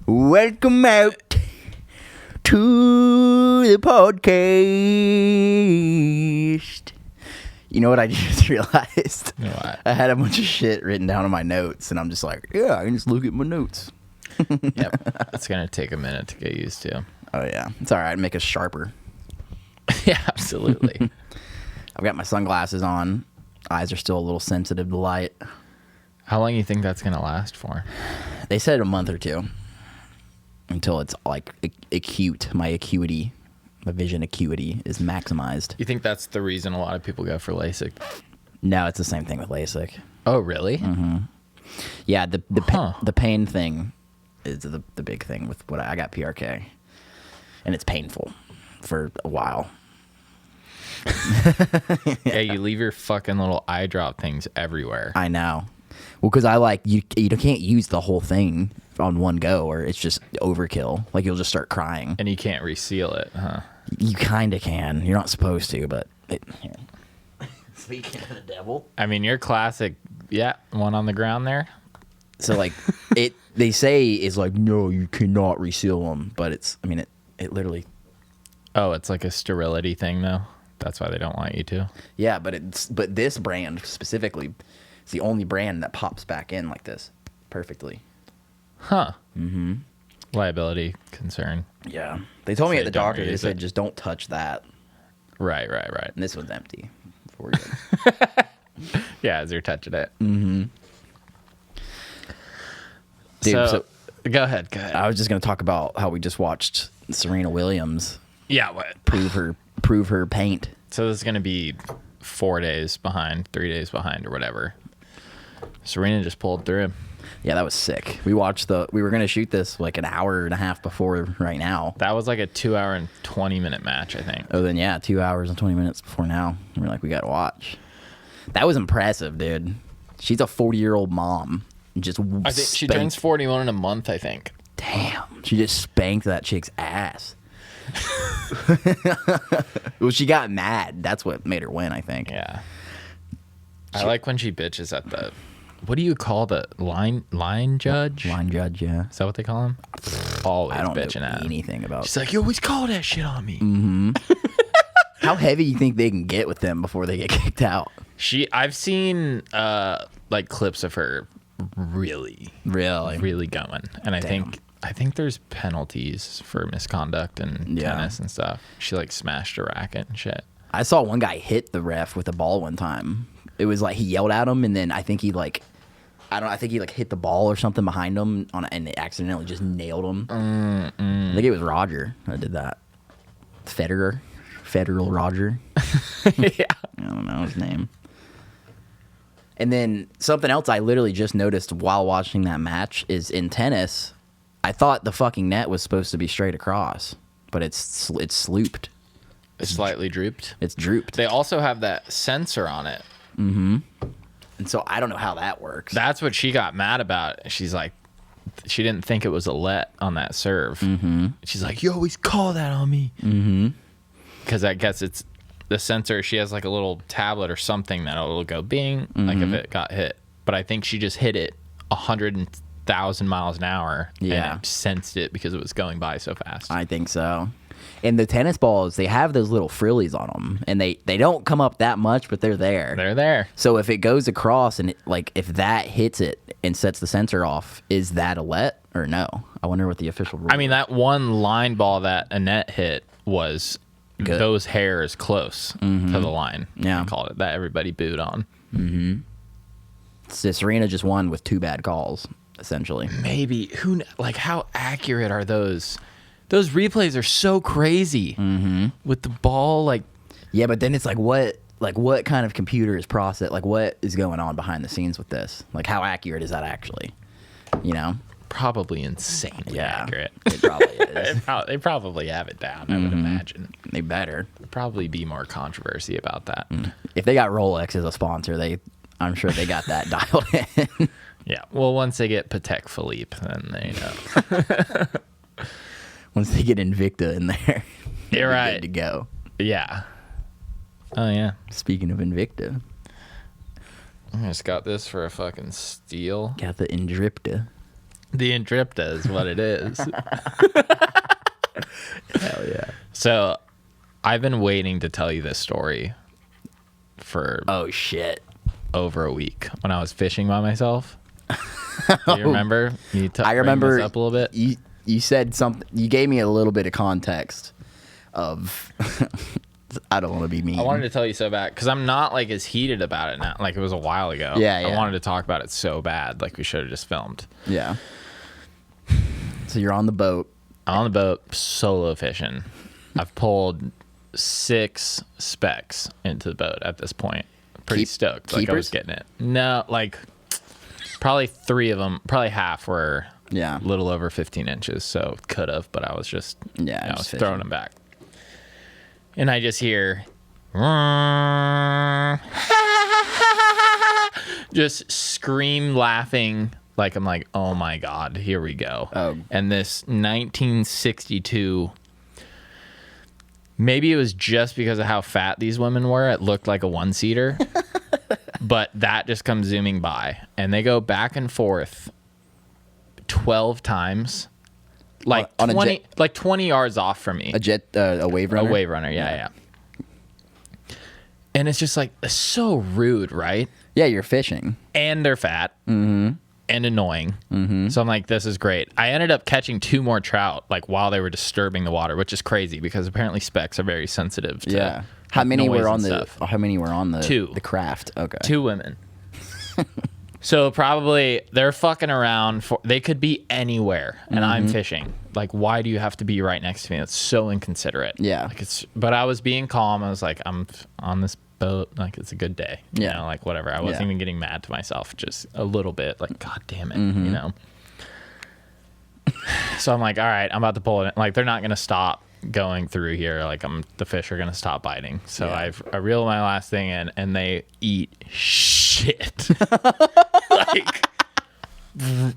Welcome out to the podcast. You know what I just realized? What? I had a bunch of shit written down in my notes, and I'm just like, yeah, I can just look at my notes. Yep. It's going to take a minute to get used to. Oh, yeah. It's all right. Make us sharper. Yeah, absolutely. I've got my sunglasses on. Eyes are still a little sensitive to light. How long do you think that's going to last for? They said a month or two until it's like acute. My acuity, my vision acuity is maximized. You think that's the reason a lot of people go for LASIK? No, it's the same thing with LASIK. Oh, really? Mm-hmm. Yeah, the pain thing is the big thing with what I got PRK, and it's painful for a while. Yeah, you leave your fucking little eye drop things everywhere. I know. Well, because I like you can't use the whole thing on one go, or it's just overkill. Like you'll just start crying, And you can't reseal it, huh? You kind of can. You're not supposed to, but here. Speaking of the devil. I mean, your classic, one on the ground there. So like they say is like, no, you cannot reseal them, but it literally. Oh, it's like a sterility thing, though. That's why they don't want you to. Yeah, but this brand specifically, it's the only brand that pops back in like this perfectly. Huh. Mm-hmm. Liability concern. Yeah. They told me at the doctor, they said, it. just don't touch that. Right. And this one's empty. Before we Yeah, as you're touching it. Mm-hmm. Dude, so go ahead. I was just going to talk about how we just watched Serena Williams Yeah, what? prove her paint. So this is going to be 4 days behind, 3 days behind, or whatever. Serena just pulled through. Yeah, that was sick. We were going to shoot this like an hour and a half before right now. That was like a 2 hour and 20-minute match, I think. Oh, then yeah, 2 hours and 20 minutes before now. We're like, we got to watch. That was impressive, dude. She's a 40-year-old mom. Just I think she turns 41 in a month, I think. Damn. She just spanked that chick's ass. Well, she got mad. That's what made her win, I think. Yeah. I like when she bitches at the... What do you call the line judge? Line judge, yeah. Is that what they call him? Always I don't bitching know at him. anything about. She's like, you always call that shit on me. Mm-hmm. How heavy you think they can get with them before they get kicked out? I've seen like clips of her really going, and I think there's penalties for misconduct in tennis and stuff. She like smashed a racket and shit. I saw one guy hit the ref with a ball one time. It was like he yelled at him, and then I think he hit the ball or something behind him and it accidentally just nailed him. I think it was Roger that did that. Federer Roger. Yeah, I don't know his name. And then something else I literally just noticed while watching that match is in tennis, I thought the fucking net was supposed to be straight across, but it's slooped. it's slightly drooped. It's drooped. They also have that sensor on it. Mm-hmm. And so I don't know how that works. That's what she got mad about. She's like, she didn't think it was a let on that serve. Mm-hmm. She's like, you always call that on me. Mm-hmm. Because I guess it's the sensor. She has like a little tablet or something that'll go bing, like if it got hit. But I think she just hit it 100,000 miles an hour. Yeah. And it sensed it because it was going by so fast. I think so. And the tennis balls, they have those little frillies on them, and they don't come up that much, but they're there. They're there. So if it goes across and if that hits it and sets the sensor off, is that a let or no? I wonder what the official rule. I mean, that one line ball that Annette hit was good. Those hairs close to the line. Yeah. They called it that. Everybody booed on. Mm-hmm. So Serena just won with 2 bad calls, essentially. Maybe how accurate are those? Those replays are so crazy with the ball. Yeah, but then it's like what kind of computer is processed? Like what is going on behind the scenes with this? Like how accurate is that actually? You know, probably insanely accurate. It probably is. They probably have it down. I would imagine They better. There'd probably be more controversy about that. If they got Rolex as a sponsor, I'm sure they got that dialed in. Yeah. Well, once they get Patek Philippe, then they know. Once they get Invicta in there, you're right. Good to go. Yeah. Oh yeah. Speaking of Invicta, I just got this for a fucking steal. got the Indripta. The Intripta is what it is. Hell yeah. So I've been waiting to tell you this story for Oh shit. over a week when I was fishing by myself. Do you remember? I remember bring this up a little bit. You said something. You gave me a little bit of context of. I don't want to be mean. I wanted to tell you so bad because I'm not like as heated about it now. Like it was a while ago. Yeah, I wanted to talk about it so bad. Like we should have just filmed. Yeah. So you're on the boat. I'm on the boat solo fishing. I've pulled 6 specks into the boat at this point. Pretty stoked. Like I was getting it. No, like probably 3 of them, probably half were a little over 15 inches. So could have, but I was just I was throwing them back. And I just hear just scream laughing like I'm like, oh my God, here we go. Oh. And this 1962, maybe it was just because of how fat these women were, it looked like a 1-seater. But that just comes zooming by. And they go back and forth 12 times. Like on 20, like 20 yards off from me. A wave runner? A wave runner, yeah. And it's just like, it's so rude, right? Yeah, you're fishing. And they're fat. Mm-hmm. And annoying. Mm-hmm. So I'm like, this is great. I ended up catching 2 more trout, like while they were disturbing the water, which is crazy because apparently specks are very sensitive to How many were on stuff. How many were on the 2. The craft? Okay. 2 women. So probably they're fucking around. They could be anywhere, and I'm fishing. Like, why do you have to be right next to me? That's so inconsiderate. Yeah. Like but I was being calm. I was like, I'm on this boat. Like, it's a good day. You know, like whatever. I wasn't even getting mad to myself. Just a little bit. Like, God damn it. You know. So I'm like, all right, I'm about to pull it. Like, they're not gonna stop going through here. Like, the fish are gonna stop biting. So I reel my last thing in, and they eat shit. Like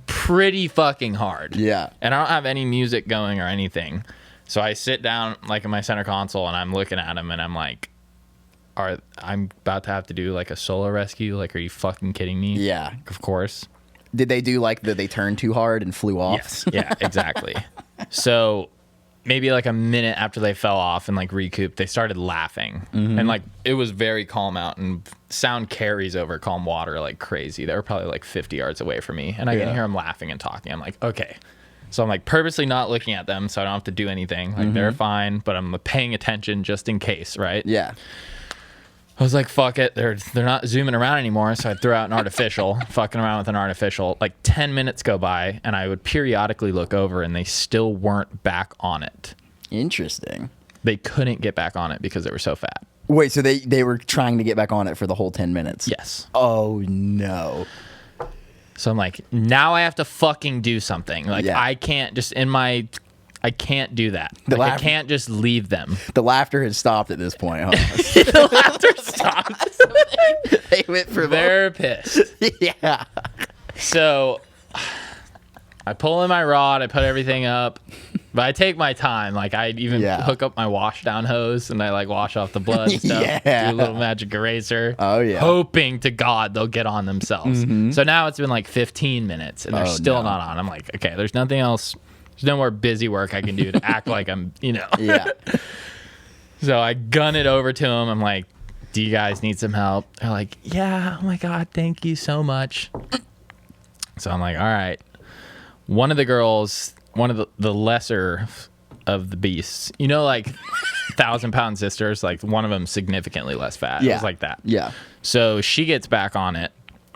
pretty fucking hard. Yeah. And I don't have any music going or anything. So I sit down like in my center console and I'm looking at them and I'm like, I'm about to have to do like a solo rescue. Like, are you fucking kidding me? Yeah. Of course. Did they do like they turned too hard and flew off? Yes. Yeah, exactly. So maybe like a minute after they fell off and like recouped, they started laughing. And like it was very calm out and sound carries over calm water like crazy. They were probably like 50 yards away from me and I can hear them laughing and talking. I'm like, okay. So I'm like purposely not looking at them so I don't have to do anything. Like they're fine, but I'm paying attention just in case, right? Yeah. I was like, fuck it. They're not zooming around anymore. So I threw out an artificial, fucking around with an artificial. Like 10 minutes go by and I would periodically look over and they still weren't back on it. Interesting. They couldn't get back on it because they were so fat. Wait, so they were trying to get back on it for the whole 10 minutes? Yes. Oh, no. So I'm like, now I have to fucking do something. Like, I can't just I can't do that. Like, I can't just leave them. The laughter has stopped at this point, huh? The laughter stopped. They went for They're pissed. Yeah. So I pull in my rod, I put everything up, but I take my time. Like, I even hook up my wash down hose and I like wash off the blood and stuff. Do a little magic eraser. Oh, yeah. Hoping to God they'll get on themselves. So now it's been like 15 minutes and they're still not on. I'm like, okay, there's nothing else. There's no more busy work I can do to act like I'm, Yeah. So I gun it over to them. I'm like, do you guys need some help? They're like, yeah. Oh my God, thank you so much. So I'm like, all right. One of the girls, one of the lesser of the beasts, like 1,000-pound sisters, like one of them significantly less fat. Yeah. It was like that. Yeah. So she gets back on it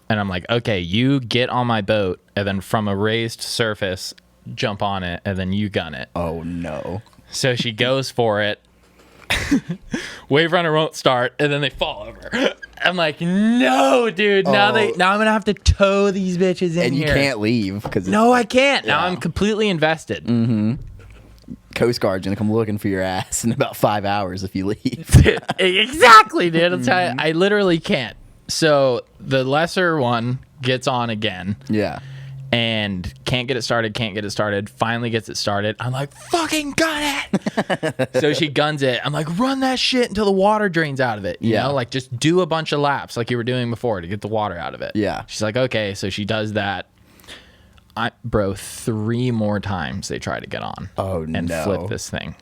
and I'm like, okay, you get on my boat and then from a raised surface, jump on it and then you gun it. Oh no. So she goes for it. Wave runner won't start and then they fall over. I'm like, no, dude. Now I'm gonna have to tow these bitches in and you here. can't leave because No, I can't. Now I'm completely invested. Coast Guard's gonna come looking for your ass in about 5 hours if you leave. Exactly, dude. I'll tell you, I literally can't. So the lesser one gets on again. Yeah. And can't get it started, finally gets it started. I'm like, fucking gun it. So she guns it. I'm like, run that shit until the water drains out of it. You know, like just do a bunch of laps like you were doing before to get the water out of it. Yeah. She's like, okay. So she does that. Bro, 3 more times they tried to get on. And flip this thing.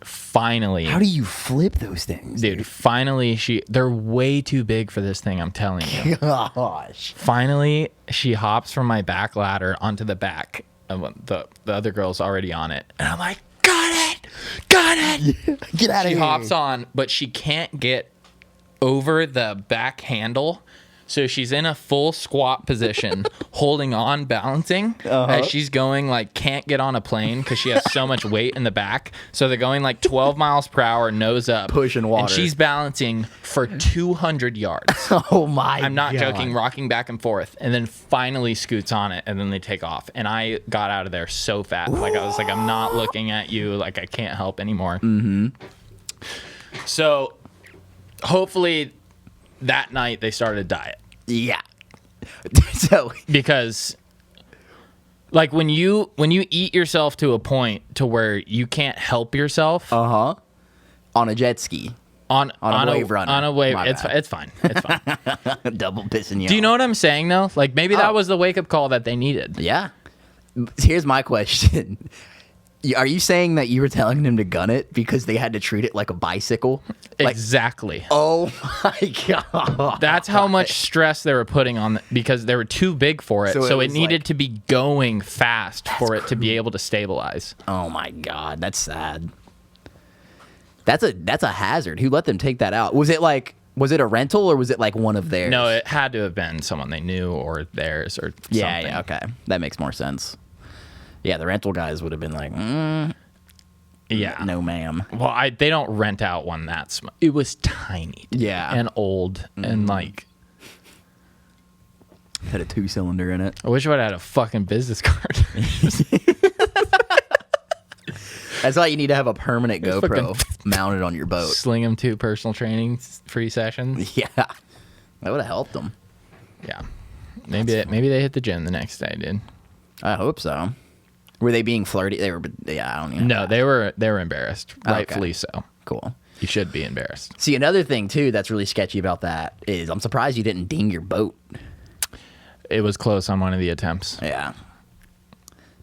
Finally. How do you flip those things? Dude, finally they're way too big for this thing, I'm telling you. Gosh. Finally, she hops from my back ladder onto the back. The other girl's already on it. And I'm like, got it! Get out of here. She hops on, but she can't get over the back handle. So she's in a full squat position, holding on, balancing as she's going, like, can't get on a plane because she has so much weight in the back. So they're going like 12 miles per hour, nose up. Pushing water. And she's balancing for 200 yards. Oh, my God. I'm not joking, rocking back and forth. And then finally scoots on it, and then they take off. And I got out of there so fast. Like, I was like, I'm not looking at you. Like, I can't help anymore. Mm-hmm. So hopefully that night they started a diet. Yeah. So because like when you eat yourself to a point to where you can't help yourself on a jet ski on a wave runner. On a wave, My it's fine. double pissing you Do you off. know what I'm saying though? Like maybe that was the wake up call that they needed. Yeah. Here's my question. Are you saying that you were telling them to gun it because they had to treat it like a bicycle? Exactly. Oh my God. That's how much stress they were putting on because they were too big for it. So it needed to be going fast for it to be able to stabilize. Oh my God. That's sad. That's a hazard. Who let them take that out? Was it a rental or was it like one of theirs? No, it had to have been someone they knew or theirs or something. Yeah, okay. That makes more sense. Yeah, the rental guys would have been like, yeah, no, ma'am. Well, they don't rent out one that small. It was tiny, yeah, and old, and like had a 2-cylinder in it. I wish I had a fucking business card. That's why you need to have a permanent GoPro mounted on your boat. Sling them 2 personal training free sessions. Yeah, that would have helped them. Yeah, maybe they hit the gym the next day, dude. I hope so. Were they being flirty? They were. Yeah, I don't even know. No, they were embarrassed. Rightfully so. Cool. You should be embarrassed. See, another thing too that's really sketchy about that is I'm surprised you didn't ding your boat. It was close on one of the attempts. Yeah,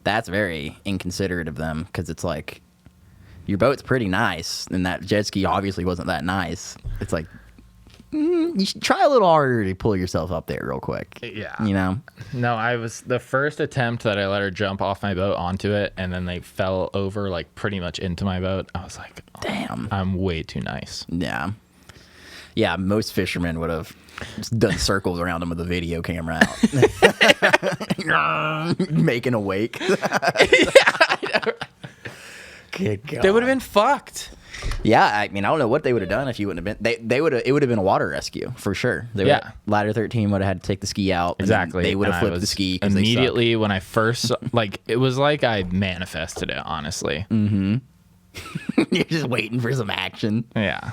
that's very inconsiderate of them because it's like your boat's pretty nice, and that jet ski obviously wasn't that nice. It's like you should try a little harder to pull yourself up there real quick. Yeah. You know? No, I was the first attempt that I let her jump off my boat onto it, and then they fell over like pretty much into my boat. I was like, oh, damn, I'm way too nice. Yeah. Yeah, most fishermen would have just done circles around them with a video camera out. Making a wake. Yeah, I know. Good God. They would have been fucked. Yeah, I mean, I don't know what they would have done if you wouldn't have been. They would have. It would have been a water rescue for sure. Ladder 13 would have had to take the ski out. Exactly. They would have flipped the ski immediately when I first like. It was like I manifested it. Honestly. Mm-hmm. You're just waiting for some action. Yeah.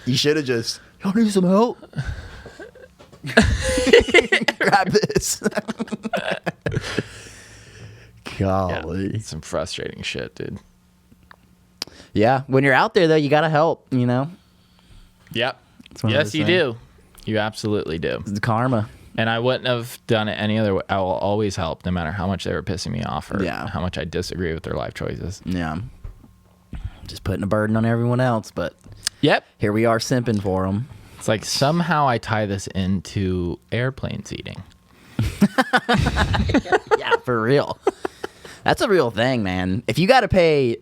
You should have just. Y'all need some help. Grab this. Golly. Yeah, some frustrating shit, dude. Yeah, when you're out there though, you gotta help. You know. Yep. Yes, you do. You absolutely do. It's karma. And I wouldn't have done it any other way. I will always help, no matter how much they were pissing me off or how much I disagree with their life choices. Yeah. Just putting a burden on everyone else, but yep, here we are simping for them. It's like somehow I tie this into airplane seating. Yeah, for real. That's a real thing, man. If you gotta pay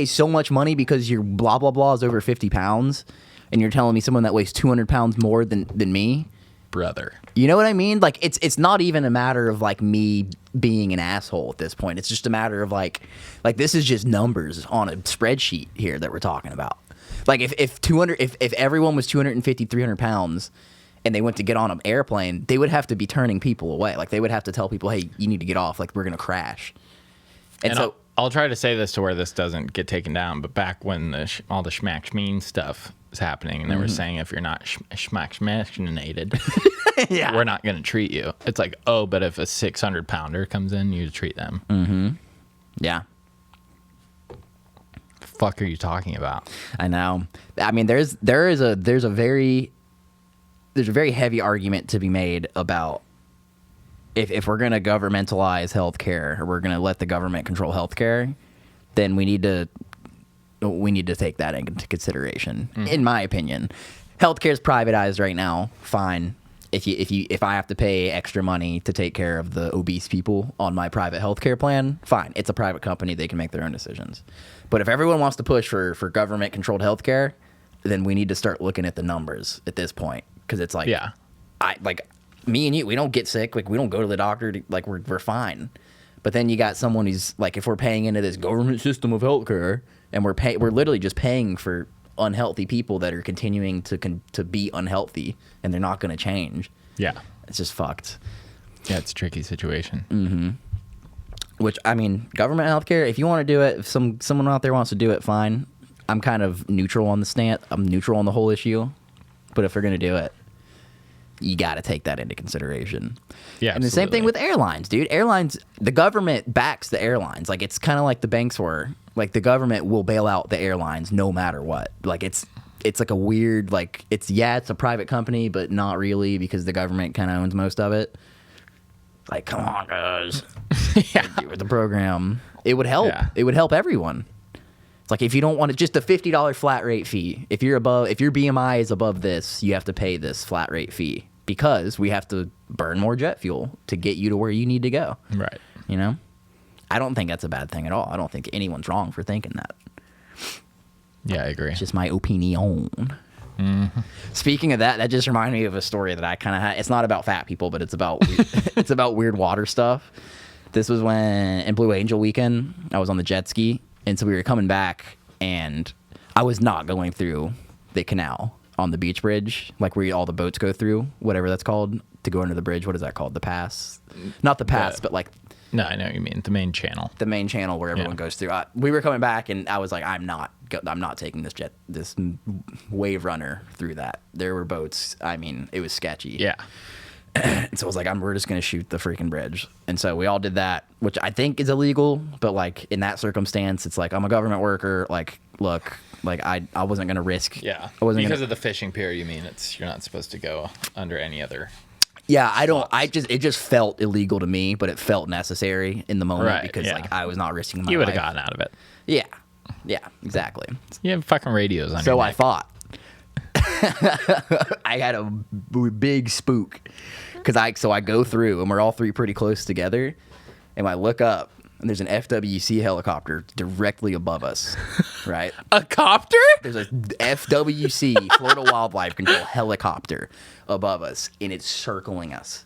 so much money because your blah blah blah is over 50 pounds, and you're telling me someone that weighs 200 pounds more than me, brother. You know what I mean? Like it's not even a matter of like me being an asshole at this point. It's just a matter of like this is just numbers on a spreadsheet here that we're talking about. Like if everyone was 250, 300 pounds and they went to get on an airplane, they would have to be turning people away. Like they would have to tell people, hey, you need to get off. Like we're going to crash. And so I'll try to say this to where this doesn't get taken down. But back when all the schmack-schmeen stuff was happening and they were saying if you're not schmack-schmackinated, yeah, we're not going to treat you. It's like, oh, but if a 600-pounder comes in, you treat them. Mm-hmm. Yeah. The fuck are you talking about? I know. I mean, there's a very heavy argument to be made about if we're gonna governmentalize healthcare, or we're gonna let the government control healthcare, then we need to take that into consideration. In my opinion, healthcare is privatized right now. Fine. If I have to pay extra money to take care of the obese people on my private healthcare plan, fine. It's a private company. They can make their own decisions. But if everyone wants to push for government controlled healthcare, then we need to start looking at the numbers at this point, because it's like, me and you, we don't get sick. Like, we don't go to the doctor. We're fine. But then you got someone who's like, if we're paying into this government system of healthcare, and we're literally just paying for unhealthy people that are continuing to be unhealthy, and they're not going to change. Yeah, it's just fucked. Yeah, it's a tricky situation. Which, I mean, government healthcare, if you want to do it, if someone out there wants to do it, fine. I'm kind of neutral on the stance. I'm neutral on the whole issue. But if they're going to do it, you got to take that into consideration. Yeah, and the same thing with airlines, dude. Airlines, the government backs the airlines. Like, it's kind of like the banks were. Like, the government will bail out the airlines no matter what. Like, it's like a weird, like, it's a private company, but not really, because the government kind of owns most of it. Like, come on, guys. With the program, it would help. Yeah. It would help everyone. It's like, if you don't want it, just a $50 flat rate fee. If your BMI is above this, you have to pay this flat rate fee, because we have to burn more jet fuel to get you to where you need to go. Right. You know? I don't think that's a bad thing at all. I don't think anyone's wrong for thinking that. Yeah, I agree. It's just my opinion. Mm-hmm. Speaking of that just reminded me of a story that I kind of had. It's not about fat people, but it's about it's about weird water stuff. This was when in Blue Angel weekend, I was on the jet ski, and so we were coming back, and I was not going through the canal on the beach bridge, like where all the boats go through, whatever that's called, to go under the bridge. What is that called? The pass? Not the pass, but like... No, I know what you mean. The main channel. The main channel where everyone goes through. We were coming back, and I was like, I'm not taking this wave runner through that. There were boats. I mean, it was sketchy. Yeah. And so I was like, we're just going to shoot the freaking bridge. And so we all did that, which I think is illegal. But, like, in that circumstance, it's like, I'm a government worker. Like, look, like, I wasn't going to risk. Yeah. Because of the fishing pier, you mean you're not supposed to go under any other... Yeah, it just felt illegal to me, but it felt necessary in the moment, because like, I was not risking my life. You would have gotten out of it. Yeah, exactly. You have fucking radios on your So neck. I thought. I had a big spook, so I go through, and we're all three pretty close together, and I look up, and there's an FWC helicopter directly above us, right? A copter? There's a FWC, Florida Wildlife Control helicopter above us, and it's circling us.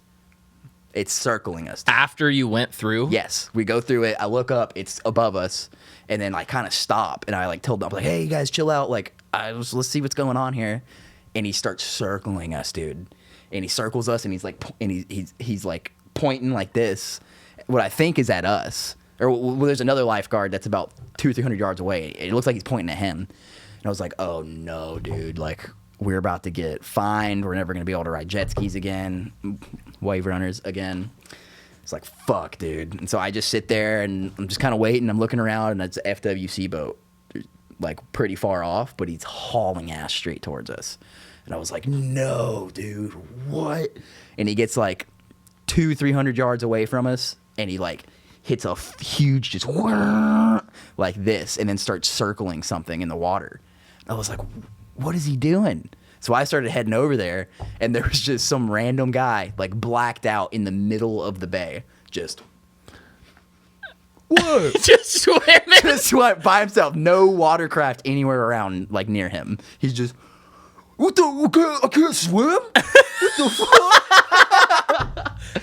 It's circling us. After you went through? Yes. We go through it. I look up. It's above us, and then I kind of stop, and I like told them, I'm like, hey, you guys chill out. Like, let's see what's going on here. And he starts circling us, dude. And he circles us, and he's like, he's like pointing like this, what I think is at us. Or well, there's another lifeguard that's about 200-300 yards away. It looks like he's pointing at him. And I was like, oh, no, dude. Like, we're about to get fined. We're never going to be able to ride jet skis again. Wave runners again. It's like, fuck, dude. And so I just sit there, and I'm just kind of waiting. I'm looking around, and it's an FWC boat, like, pretty far off. But he's hauling ass straight towards us. And I was like, no, dude. What? And he gets, like, 200-300 yards away from us. And he, like... hits a huge just like this, and then starts circling something in the water. I was like, what is he doing? So I started heading over there, and there was just some random guy, like, blacked out in the middle of the bay, just whoa, just swimming, just swim by himself, no watercraft anywhere around, like, near him. He's just, I can't swim? What the fuck?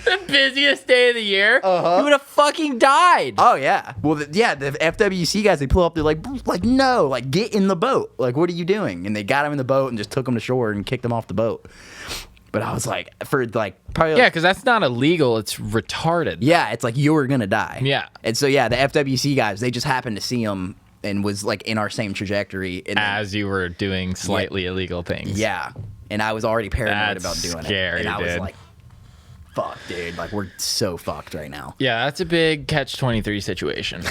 The busiest day of the year. You would have fucking died. Oh yeah. Well, the FWC guys, they pull up. They're like, no, like, get in the boat. Like, what are you doing? And they got him in the boat and just took him to shore and kicked him off the boat. But I was like, for like probably yeah, because that's not illegal. It's retarded. Yeah, it's like you were gonna die. Yeah. And so yeah, the FWC guys, they just happened to see him and was like in our same trajectory. And as you were doing slightly illegal things. Yeah. And I was already paranoid about doing scary, it. And I was dude. like, fuck, dude. Like, we're so fucked right now. Yeah, that's a big catch-23 situation.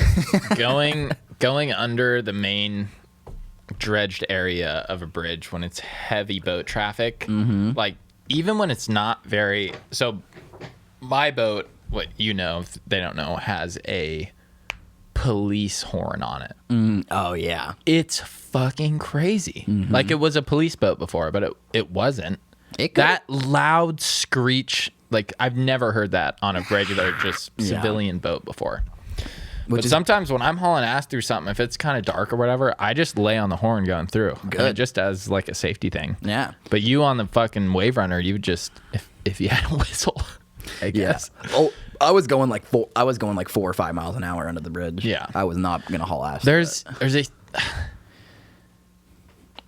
going under the main dredged area of a bridge when it's heavy boat traffic, like, even when it's not very... So, my boat, what you know, if they don't know, has a police horn on it. Oh yeah, it's fucking crazy. Like, it was a police boat before, but it wasn't. That loud screech, like, I've never heard that on a regular just civilian boat before. But sometimes when I'm hauling ass through something, if it's kind of dark or whatever, I just lay on the horn going through. Good. Just as like a safety thing. Yeah. But you on the fucking Wave Runner, you would just, if you had a whistle, I guess. Oh, I was going like 4 or 5 miles an hour under the bridge. Yeah. I was not gonna haul ass.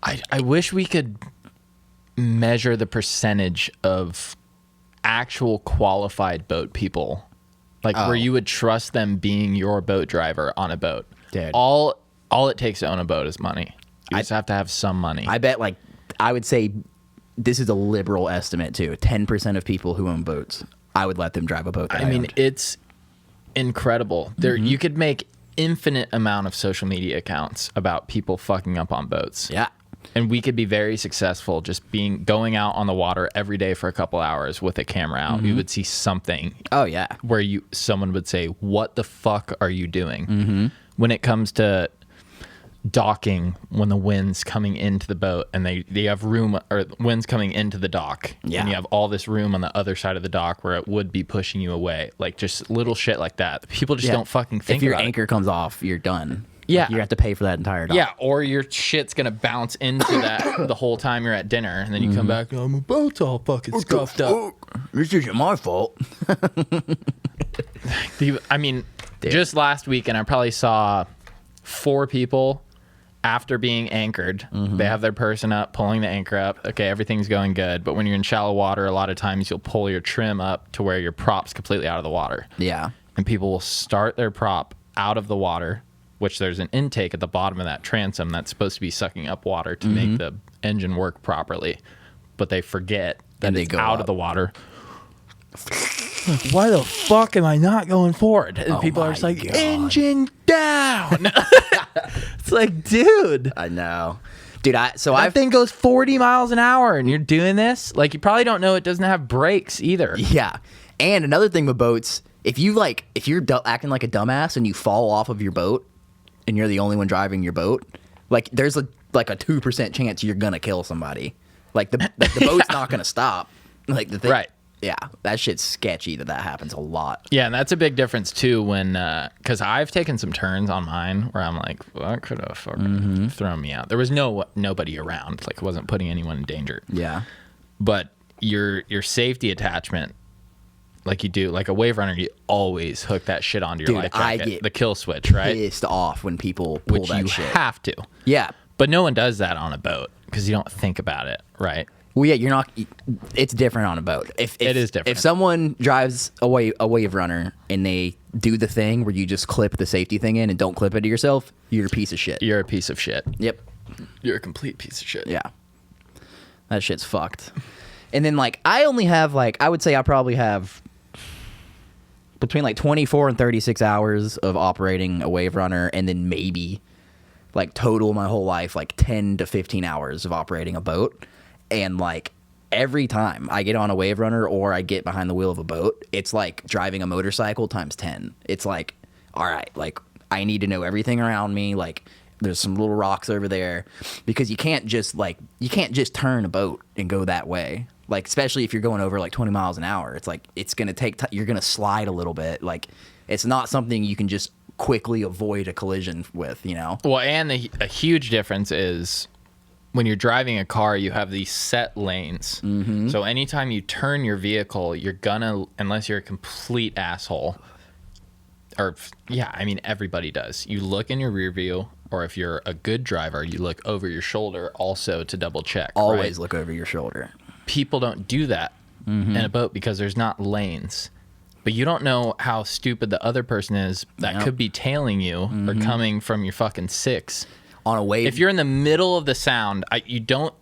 I wish we could measure the percentage of actual qualified boat people, like where you would trust them being your boat driver on a boat. Dude. All it takes to own a boat is money. You just have to have some money. I bet, like, I would say this is a liberal estimate too. 10% of people who own boats, I would let them drive a boat. That I mean, it's incredible. There, you could make infinite amount of social media accounts about people fucking up on boats. Yeah. And we could be very successful just going out on the water every day for a couple hours with a camera out. You would see something. Oh yeah. Where someone would say, "What the fuck are you doing?" When it comes to docking, when the wind's coming into the boat and they have room, or wind's coming into the dock, and you have all this room on the other side of the dock where it would be pushing you away, like just little shit like that. People just don't fucking think. If your anchor comes off, you're done. Yeah. You have to pay for that entire dock. Yeah, or your shit's gonna bounce into that the whole time you're at dinner, and then you come back, "Oh, my boat's all fucking scuffed up. This isn't my fault." I mean, just last weekend, I probably saw 4 people after being anchored. They have their person up, pulling the anchor up. Okay, everything's going good. But when you're in shallow water, a lot of times you'll pull your trim up to where your prop's completely out of the water. Yeah. And people will start their prop out of the water, which there's an intake at the bottom of that transom that's supposed to be sucking up water to make the engine work properly. But they forget that it's out of the water. Like, why the fuck am I not going forward? And people are just like, God. Engine down. It's like, dude. I know. Dude, that thing goes 40 miles an hour and you're doing this? Like, you probably don't know it doesn't have brakes either. Yeah. And another thing with boats, if you're acting like a dumbass and you fall off of your boat and you're the only one driving your boat, like, there's a 2% chance you're gonna kill somebody. Like, the boat's not gonna stop. Like, the thing. Right. Yeah, that shit's sketchy that happens a lot. Yeah, and that's a big difference too when, because I've taken some turns on mine where I'm like, well, that could have fucking thrown me out. There was nobody around, like, it wasn't putting anyone in danger. Yeah. But your safety attachment, like you do, like a Wave Runner, you always hook that shit onto your life jacket. I get the kill switch, right? Pissed off when people pull that shit. You have to. Yeah. But no one does that on a boat because you don't think about it, right? Well, yeah, you're not. It's different on a boat. It is different. If someone drives a Wave Runner and they do the thing where you just clip the safety thing in and don't clip it to yourself, you're a piece of shit. You're a piece of shit. Yep. You're a complete piece of shit. Yeah. That shit's fucked. And then, like, I only have, like, I would say I probably have between, like, 24 and 36 hours of operating a Wave Runner, and then maybe, like, total my whole life, like, 10 to 15 hours of operating a boat. And, like, every time I get on a Wave Runner or I get behind the wheel of a boat, it's like driving a motorcycle times 10. It's like, all right, like, I need to know everything around me. Like, there's some little rocks over there, because you can't just turn a boat and go that way. Like, especially if you're going over like 20 miles an hour, it's like, it's going to take, you're going to slide a little bit. Like, it's not something you can just quickly avoid a collision with, you know? Well, and a huge difference is, when you're driving a car, you have these set lanes. So anytime you turn your vehicle, you're gonna, unless you're a complete asshole, or yeah, I mean, everybody does. You look in your rear view, or if you're a good driver, you look over your shoulder also to double check. Always look over your shoulder. People don't do that in a boat because there's not lanes. But you don't know how stupid the other person is that could be tailing you or coming from your fucking six. On a wave, if you're in the middle of the sound, you don't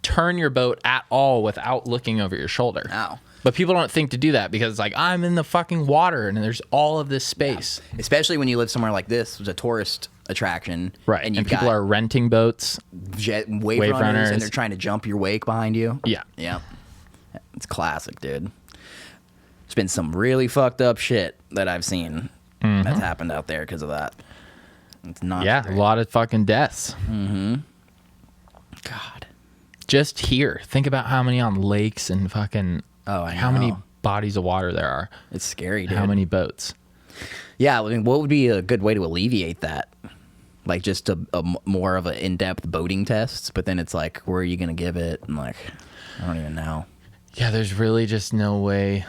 turn your boat at all without looking over your shoulder. No. But people don't think to do that because it's like, I'm in the fucking water and there's all of this space. Yeah. Especially when you live somewhere like this, it's a tourist attraction. Right. And people are renting boats, wave runners, and they're trying to jump your wake behind you. Yeah. Yeah. It's classic, dude. There's been some really fucked up shit that I've seen that's happened out there because of that. It's not a lot of fucking deaths. God. Just here, think about how many on lakes and fucking how many bodies of water there are. It's scary, dude. How many boats? Yeah, I mean, what would be a good way to alleviate that? Like just a more of an in-depth boating test, but then it's like, where are you going to give it? And like, I don't even know. Yeah, there's really just no way.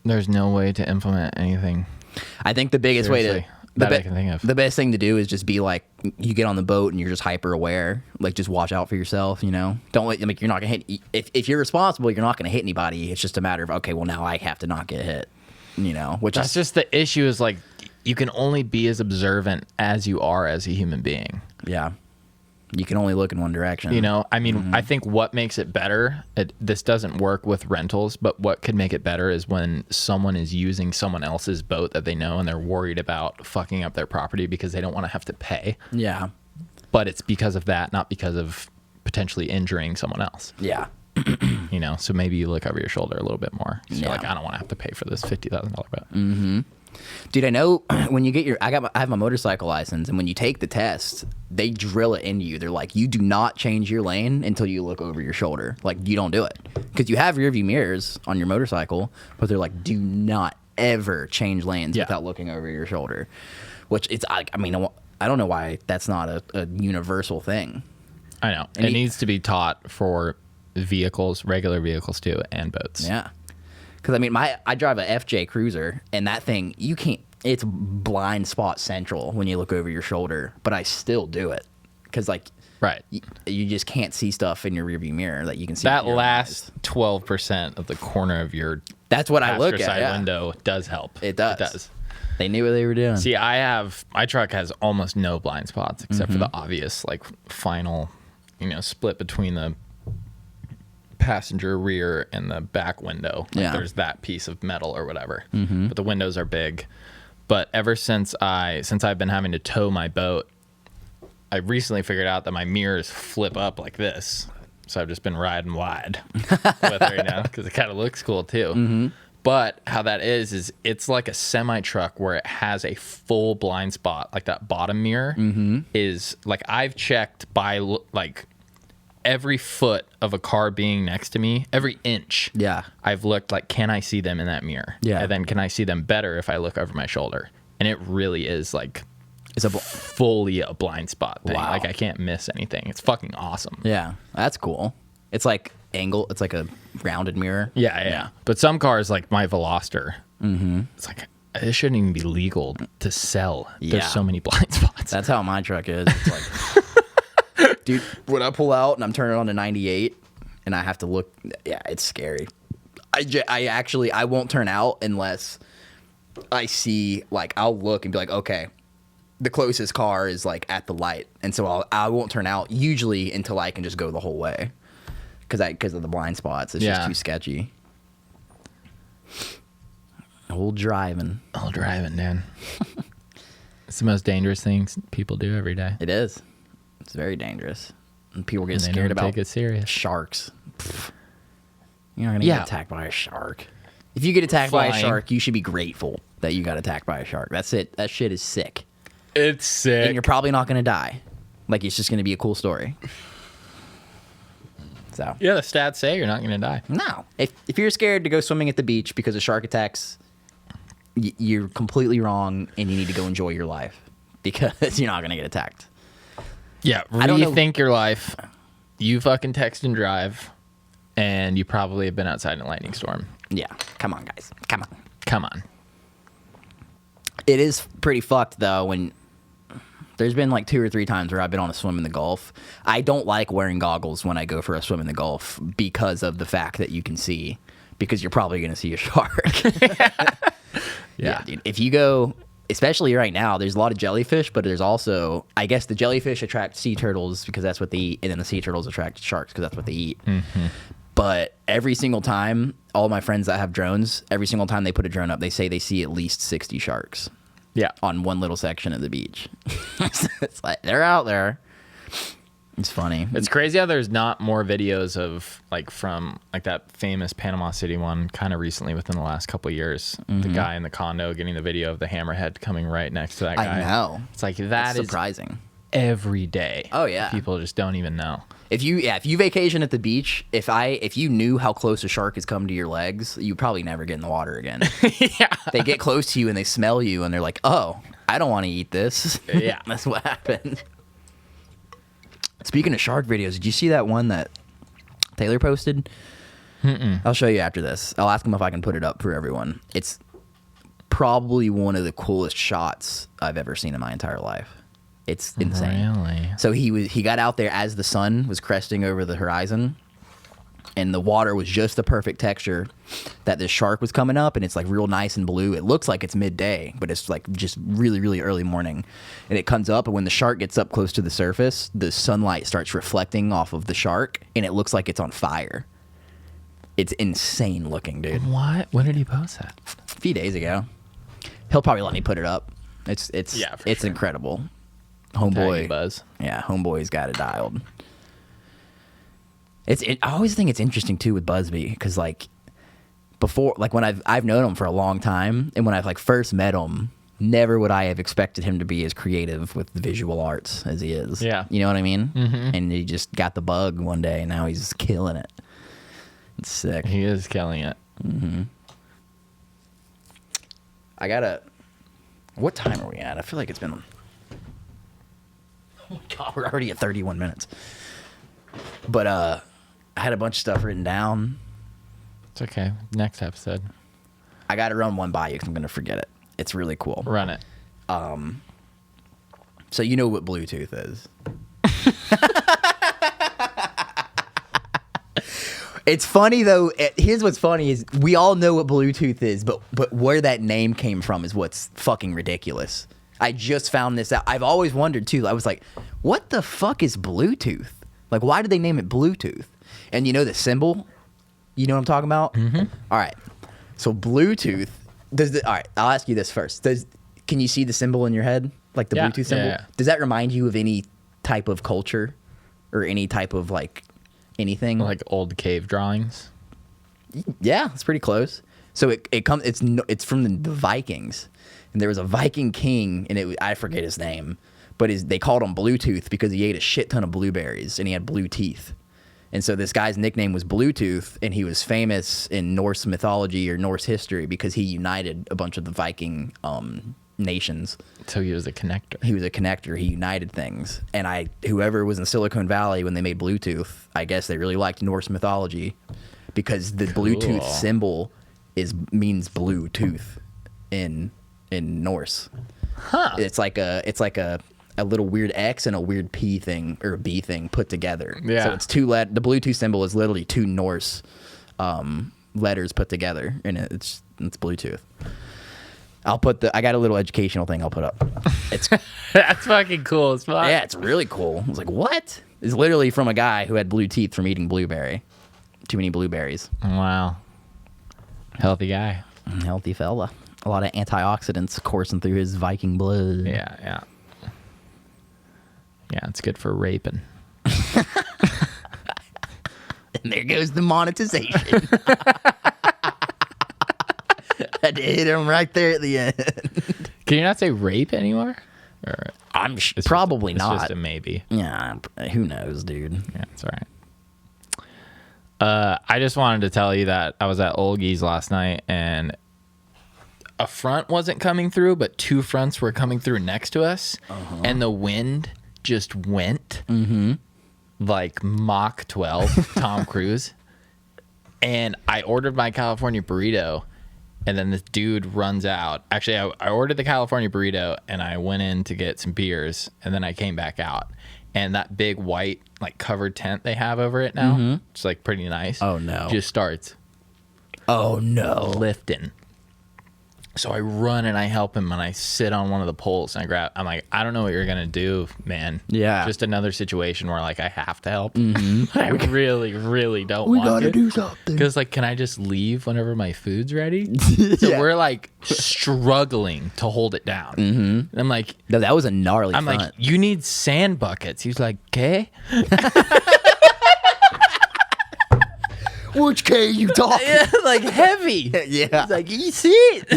There's no way to implement anything. I think the biggest way to I can think of. The best thing to do is just be like, you get on the boat and you're just hyper aware. Like, just watch out for yourself. You know, don't let like you're not gonna hit. If you're responsible, you're not gonna hit anybody. It's just a matter of, okay, well now I have to not get hit. You know, which that's just the issue. Is like, you can only be as observant as you are as a human being. Yeah. You can only look in one direction. You know, I mean, I think what makes it better, this doesn't work with rentals, but what could make it better is when someone is using someone else's boat that they know and they're worried about fucking up their property because they don't want to have to pay. Yeah. But it's because of that, not because of potentially injuring someone else. Yeah. You know, so maybe you look over your shoulder a little bit more. So you're like, I don't want to have to pay for this $50,000 boat. Dude, I know when you get I have my motorcycle license, and when you take the test, they drill it into you. They're like, you do not change your lane until you look over your shoulder. Like, you don't do it because you have rear view mirrors on your motorcycle, but they're like, do not ever change lanes without looking over your shoulder. Which it's I mean, I don't know why that's not a universal thing. I know it needs to be taught for vehicles, regular vehicles too, and boats. Yeah. Because, I mean, I drive a FJ Cruiser, and that thing, you can't, it's blind spot central when you look over your shoulder, but I still do it. Because, like, right, you just can't see stuff in your rearview mirror that you can see. That last 12% of the corner of your that's what I look at. Side window does help. It does. It does. They knew what they were doing. See, my truck has almost no blind spots except for the obvious, like, final, split between the passenger rear and the back window. Like, there's that piece of metal or whatever. But the windows are big. But ever since I've been having to tow my boat, I recently figured out that my mirrors flip up like this. So I've just been riding wide with her, because it kind of looks cool too. But how that is it's like a semi truck where it has a full blind spot. Like that bottom mirror is like, I've checked by like every foot of a car being next to me, every inch. Yeah. I've looked like, can I see them in that mirror? Yeah. And then can I see them better if I look over my shoulder? And it really is like, it's fully a blind spot thing. Wow. Like, I can't miss anything. It's fucking awesome. Yeah. That's cool. It's like it's like a rounded mirror. Yeah. But some cars, like my Veloster, it's like, it shouldn't even be legal to sell. Yeah. There's so many blind spots. That's how my truck is. It's like, dude, when I pull out and I'm turning on to 98 and I have to look, it's scary. I won't turn out unless I see, like, I'll look and be like, okay, the closest car is like at the light. And so I won't turn out usually until I can just go the whole way. Because of the blind spots. It's just too sketchy. Old driving, Dan. It's the most dangerous things people do every day. It is. It's very dangerous. And people get scared about take it serious. Sharks. Pfft. You're not going to get attacked by a shark. If you get attacked by a shark, you should be grateful that you got attacked by a shark. That's it. That shit is sick. It's sick. And you're probably not going to die. Like, it's just going to be a cool story. So. Yeah, the stats say you're not going to die. No. If you're scared to go swimming at the beach because of shark attacks, you're completely wrong, and you need to go enjoy your life because you're not going to get attacked. Yeah, rethink your life. You fucking text and drive, and you probably have been outside in a lightning storm. Yeah. Come on, guys. Come on. It is pretty fucked, though, when there's been like 2 or 3 times where I've been on a swim in the Gulf. I don't like wearing goggles when I go for a swim in the Gulf because of the fact that you can see, because you're probably going to see a shark. Yeah, dude. If you go, especially right now, there's a lot of jellyfish, but there's also, I guess the jellyfish attract sea turtles because that's what they eat, and then the sea turtles attract sharks because that's what they eat. But every single time, all my friends that have drones, every single time they put a drone up, they say they see at least 60 sharks. Yeah, on one little section of the beach. It's like they're out there. It's funny. It's crazy how there's not more videos of like from like that famous Panama City one kind of recently within the last couple of years. The guy in the condo getting the video of the hammerhead coming right next to that guy. I know. It's like that is surprising. Every day. Oh yeah. People just don't even know. If you vacation at the beach, if you knew how close a shark has come to your legs, you probably never get in the water again. Yeah. They get close to you and they smell you and they're like, "Oh, I don't want to eat this." Yeah. That's what happened. Speaking of shark videos, did you see that one that Taylor posted? I'll show you after this. I'll ask him if I can put it up for everyone. It's probably one of the coolest shots I've ever seen in my entire life. It's insane. Really? So he got out there as the sun was cresting over the horizon, and the water was just the perfect texture that this shark was coming up, and it's like real nice and blue. It looks like it's midday, but it's like just really, really early morning. And it comes up, and when the shark gets up close to the surface, the sunlight starts reflecting off of the shark, and it looks like it's on fire. It's insane looking, dude. What? When did he post that? A few days ago. He'll probably let me put it up. It's sure. incredible. Homeboy, Buzz. Yeah, homeboy's got it dialed. I always think it's interesting too with Busby because like before, like when I've known him for a long time, and when I've like first met him, never would I have expected him to be as creative with the visual arts as he is. Yeah, you know what I mean. And he just got the bug one day, and now he's killing it. It's sick. He is killing it. I gotta. What time are we at? I feel like it's been. Oh my God, we're already at 31 minutes. But I had a bunch of stuff written down. It's okay. Next episode. I got to run one by you because I'm going to forget it. It's really cool. Run it. So you know what Bluetooth is. It's funny, though. Here's what's funny is we all know what Bluetooth is, but where that name came from is what's fucking ridiculous. I just found this out. I've always wondered, too. I was like, what the fuck is Bluetooth? Like, why did they name it Bluetooth? And you know the symbol? You know what I'm talking about? All right. So Bluetooth, all right, I'll ask you this first. Can you see the symbol in your head? Like the Bluetooth symbol? Yeah. Does that remind you of any type of culture? Or any type of, like, anything? Like old cave drawings? Yeah, it's pretty close. So it's from the Vikings. And there was a Viking king, and I forget his name, but they called him Bluetooth because he ate a shit ton of blueberries, and he had blue teeth. And so this guy's nickname was Bluetooth, and he was famous in Norse mythology or Norse history because he united a bunch of the Viking nations. So he was a connector. He was a connector. He united things. And whoever was in Silicon Valley when they made Bluetooth, I guess they really liked Norse mythology because the Bluetooth symbol means blue tooth in Norse. Huh. It's like a little weird X and a weird P thing or a B thing put together. Yeah. So it's the Bluetooth symbol is literally two Norse letters put together, and it's Bluetooth. I got a little educational thing I'll put up. It's That's fucking cool as fuck. yeah, it's really cool. I was like, what? It's literally from a guy who had blue teeth from eating blueberry. Too many blueberries. Wow. Healthy guy. Healthy fella. A lot of antioxidants coursing through his Viking blood. Yeah. Yeah, it's good for raping. And there goes the monetization. Had to hit him right there at the end. Can you not say rape anymore? Or Probably not. It's just a maybe. Yeah, who knows, dude. Yeah, it's all right. I just wanted to tell you that I was at Olgie's last night, and a front wasn't coming through, but two fronts were coming through next to us, and the wind just went like Mach 12, Tom Cruise. And I ordered my California burrito, and then this dude runs out. Actually, I ordered the California burrito, and I went in to get some beers, and then I came back out. And that big white, like, covered tent they have over it now, it's, like, pretty nice. Oh, no. Just starts Oh, no. lifting. So I run and I help him and I sit on one of the poles and I'm like, I don't know what you're going to do, man. Yeah. Just another situation where like I have to help. I really, really don't want to. We gotta do something. Because like, can I just leave whenever my food's ready? So we're like struggling to hold it down. And I'm like, no, that was a gnarly I'm front. like, you need sand buckets. He's like, okay. Which K you talking? Yeah, like heavy. Yeah. He's like, you see it?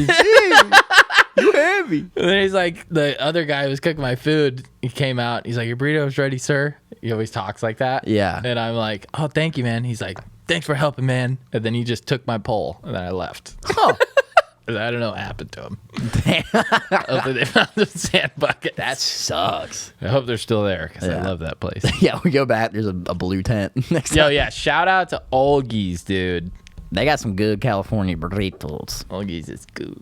You heavy. And then he's like, the other guy who was cooking my food, he came out. He's like, your burrito's ready, sir. He always talks like that. Yeah. And I'm like, oh, thank you, man. He's like, thanks for helping, man. And then he just took my pole, and then I left. Oh. I don't know what happened to him. Hopefully they found the sand bucket. That sucks. I hope they're still there because I Yeah. love that place. Yeah, we go back. There's a blue tent next Yo, time. yeah. Shout out to Olgie's, dude. They got some good California burritos. Olgie's is good.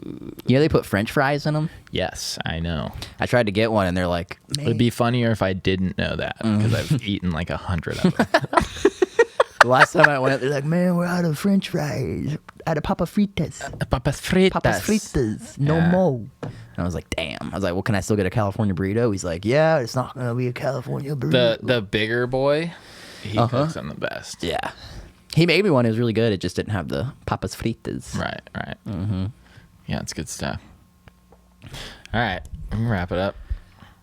You know they put French fries in them? Yes, I know. I tried to get one, and they're like, It would be funnier if I didn't know that because I've eaten like 100 of them. the last time I went, they're like, man, we're out of French fries. Out of Papa Fritas. Papas fritas. Papas Fritas. No Yeah. more. And I was like, damn. I was like, well, can I still get a California burrito? He's like, yeah, it's not going to be a California burrito. The bigger boy, he cooks them the best. Yeah. He made me one. It was really good. It just didn't have the Papas Fritas. Right. Yeah, it's good stuff. All right, I'm gonna wrap it up.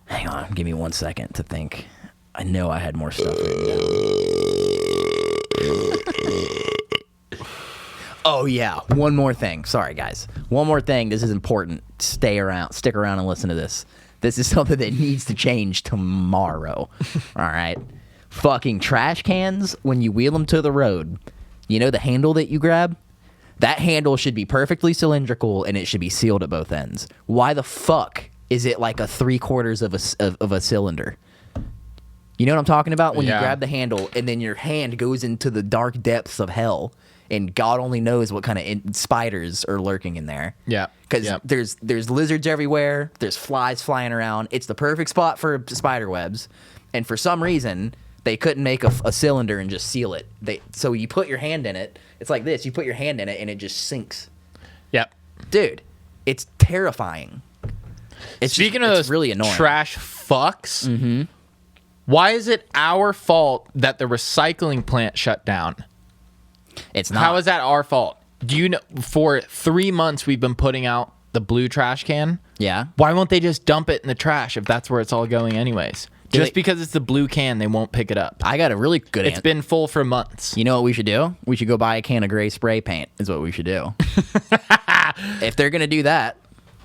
Hang on. Give me 1 second to think. I know I had more stuff written down. Oh, yeah. One more thing. Sorry, guys. One more thing. This is important. Stick around and listen to this. This is something that needs to change tomorrow. All right? Fucking trash cans, when you wheel them to the road, you know the handle that you grab? That handle should be perfectly cylindrical and it should be sealed at both ends. Why the fuck is it like a 3/4 of a cylinder? You know what I'm talking about? When you grab the handle and then your hand goes into the dark depths of hell. And God only knows what kind of spiders are lurking in there. Yeah. Because there's lizards everywhere. There's flies flying around. It's the perfect spot for spider webs. And for some reason, they couldn't make a cylinder and just seal it. So you put your hand in it. It's like this. You put your hand in it, and it just sinks. Yep. Dude, it's terrifying. Speaking of those really annoying. trash fucks, why is it our fault that the recycling plant shut down? It's not. How is that our fault? Do you know, for 3 months we've been putting out the blue trash can? Yeah. Why won't they just dump it in the trash if that's where it's all going anyways? Just because it's the blue can, they won't pick it up. I got a really good It's been full for months. You know what we should do? We should go buy a can of gray spray paint is what we should do. If they're going to do that,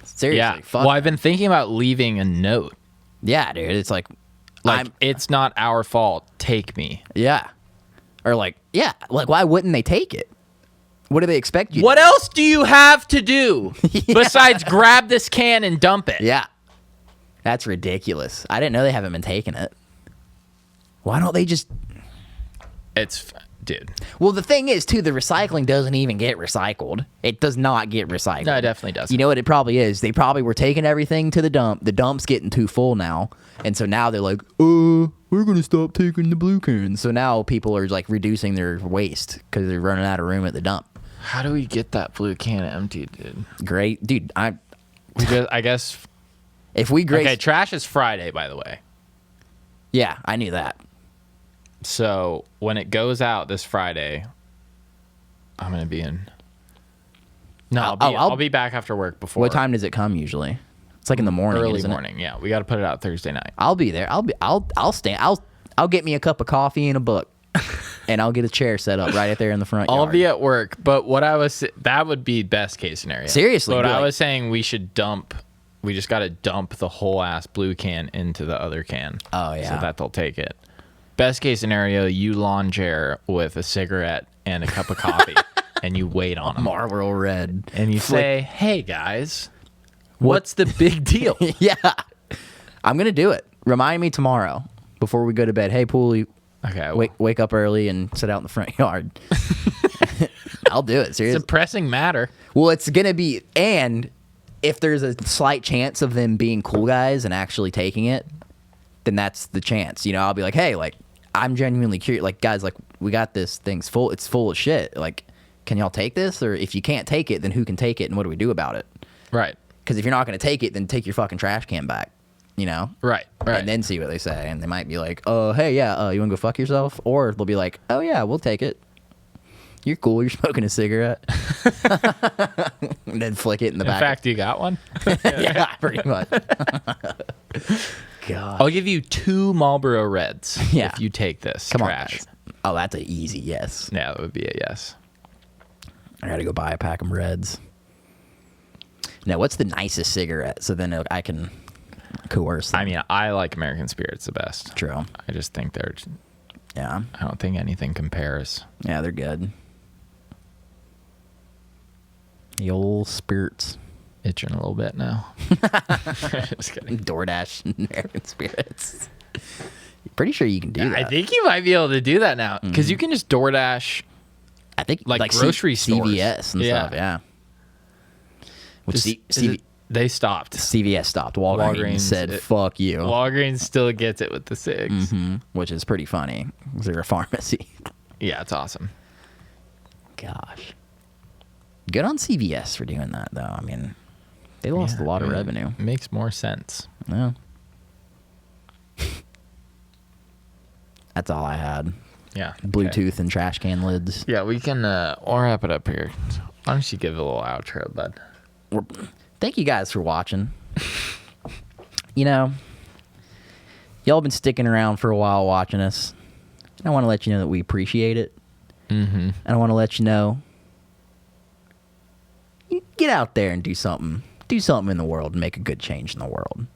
seriously, Yeah. fuck Well, them. I've been thinking about leaving a note. Yeah, dude. It's like It's not our fault. Take me. yeah. Or like why wouldn't they take it? What do they expect you What to else do you have to do besides grab this can and dump it? do? Yeah. That's ridiculous. I didn't know they haven't been taking it. Why don't they just... Dude. Well, the thing is, too, the recycling doesn't even get recycled. It does not get recycled. No, it definitely doesn't. You know what it probably is? They probably were taking everything to the dump. The dump's getting too full now. And so now they're like, we're going to stop taking the blue cans. So now people are like reducing their waste because they're running out of room at the dump. How do we get that blue can emptied, dude? Great. Dude, I guess... if we grace... Okay, trash is Friday, by the way. Yeah, I knew that. So when it goes out this Friday, I'm going to be in... No, I'll be back after work before. What time does it come usually? It's like in the morning. Early isn't it? morning, yeah. We got to put it out Thursday night. I'll be there. I'll stand. I'll get me a cup of coffee and a book, and I'll get a chair set up right there in the front yard. I'll be at work, but that would be best case scenario. Seriously, But be I like- was saying we just got to dump the whole ass blue can into the other can. Oh, yeah. So that they'll take it. Best case scenario, you lawn chair with a cigarette and a cup of coffee, and you wait on them. Marlboro Red, And you say, hey, guys, what's the big deal? yeah, I'm gonna do it. Remind me tomorrow before we go to bed. Hey, Pooley, Okay. wake up early and sit out in the front yard. I'll do it. It's Seriously. a pressing matter. Well, it's gonna be, and if there's a slight chance of them being cool guys and actually taking it, then that's the chance. You know, I'll be like, hey, like, I'm genuinely curious. Like, guys, like, we got this thing's full. It's full of shit. Like, can y'all take this? Or if you can't take it, then who can take it? And what do we do about it? Right. Because if you're not going to take it, then take your fucking trash can back, you know? Right. And then see what they say. And they might be like, oh, hey, yeah, you want to go fuck yourself? Or they'll be like, oh, yeah, we'll take it. You're cool. You're smoking a cigarette. And then flick it in the back. In fact, you got one? Yeah, pretty much. God. I'll give you 2 Marlboro Reds if you take this Come trash. on, guys. Oh, that's an easy yes. Yeah, that would be a yes. I got to go buy a pack of Reds. Now, what's the nicest cigarette? So then I can coerce them. I mean, I like American Spirits the best. True. I just think they're... Yeah. I don't think anything compares. Yeah, they're good. The old spirits. Itching a little bit now. Just kidding. DoorDash American Spirits. Pretty sure you can do that. I think you might be able to do that now because you can just DoorDash. I think like grocery stores. CVS and stuff. Yeah. Which They stopped. CVS stopped. Walgreens said, "Fuck you." Walgreens still gets it with the cigs, which is pretty funny because they're a pharmacy. Yeah, it's awesome. Gosh, good on CVS for doing that, though. I mean, they lost a lot of revenue. Makes more sense. Yeah. That's all I had. Yeah. Bluetooth and trash can lids. Yeah, we can. We'll wrap it up here. Why don't you give a little outro, bud? Thank you guys for watching. You know, y'all been sticking around for a while watching us. I want to let you know that we appreciate it. And I want to let you know, get out there and do something. Do something in the world and make a good change in the world.